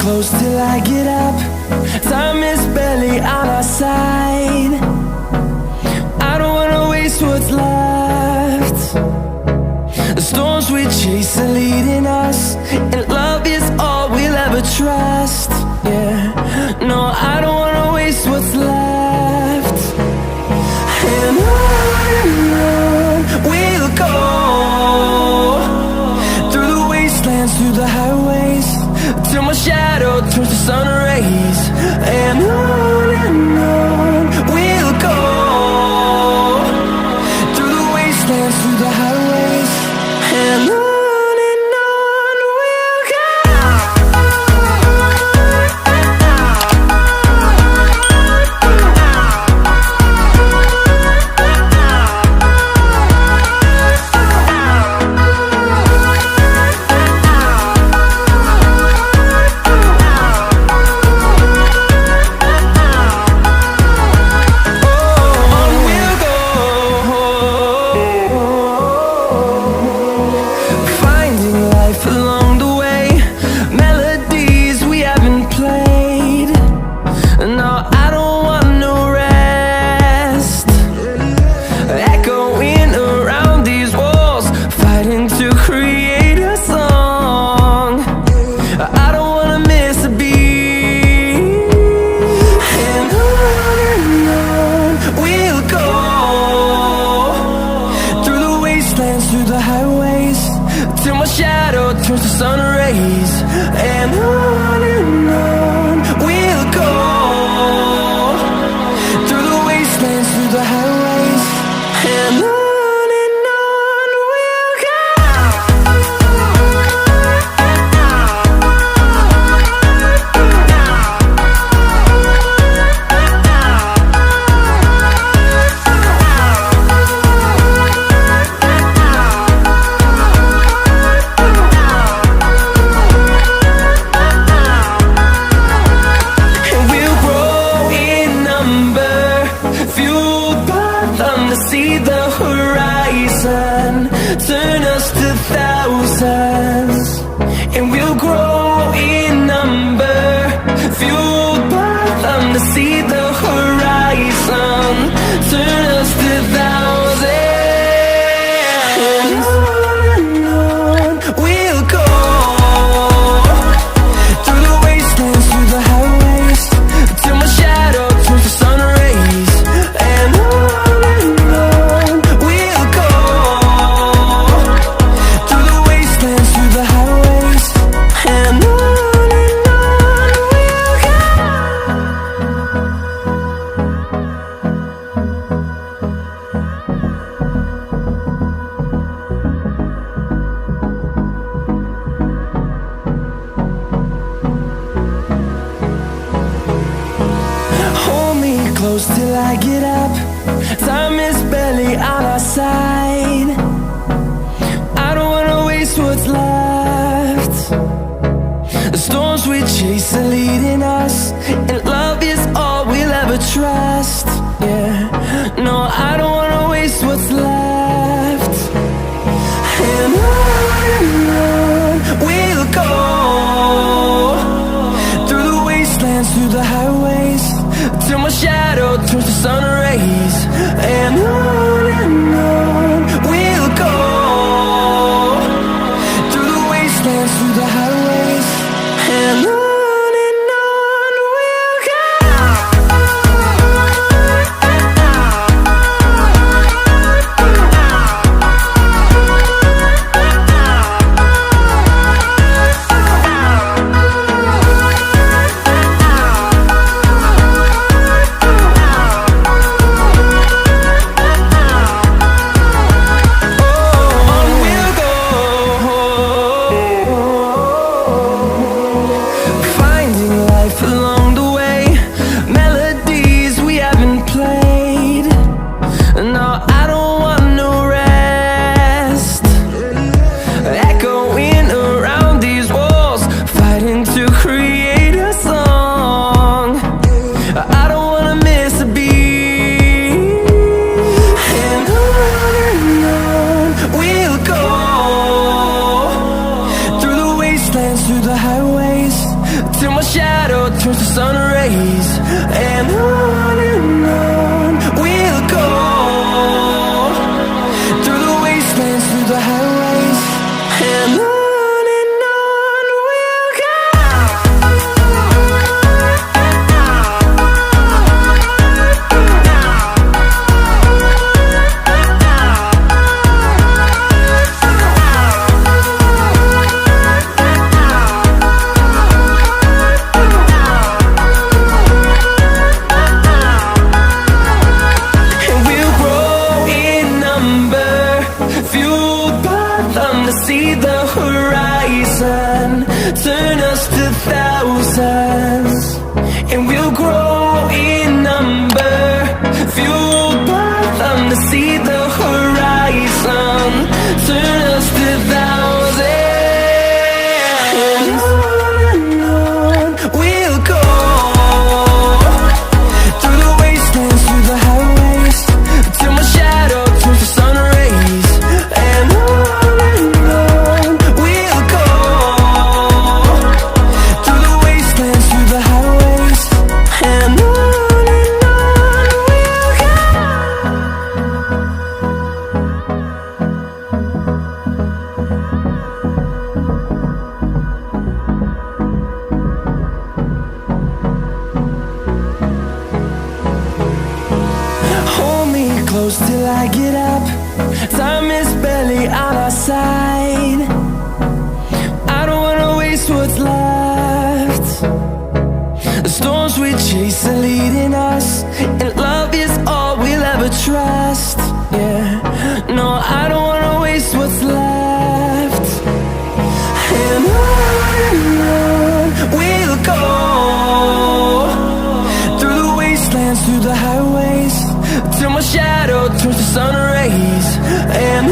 close till I get up. Time is barely on our side. I don't wanna waste what's left. The storms we chase are leading us, and love is all we'll ever trust. Yeah, no, I don't wanna waste what's left. And on we'll go, through the wastelands, through the highways, till my shadow turns to sun rays. And on we'll go, through the wastelands, through the highways, and on. Till I get up, time is barely on our side. I don't wanna waste what's left. The storms we chase are leading us, and love is all we'll ever trust. Yeah, no, I don't wanna waste what's left. And on we'll go, through the wastelands, through the highways, till my shadow turns to sun rays. And on see the horizon, turn us to thousands, and we'll grow in number, fueled by them to see the horizon, turn us to thousands. And on we'll go, through the wastelands, through the highways, till my shadow turns to sun rays. And on we'll go, through the wastelands, through the highways. And on we'll go. Hold me close till I get up. Time is barely on our side. I don't wanna waste what's left. The storms we chase are leading us, and love is all we'll ever trust. Yeah, no, I don't wanna waste what's left. And on we'll go, through the wastelands, through the highways, till my shadow turns to sun rays. And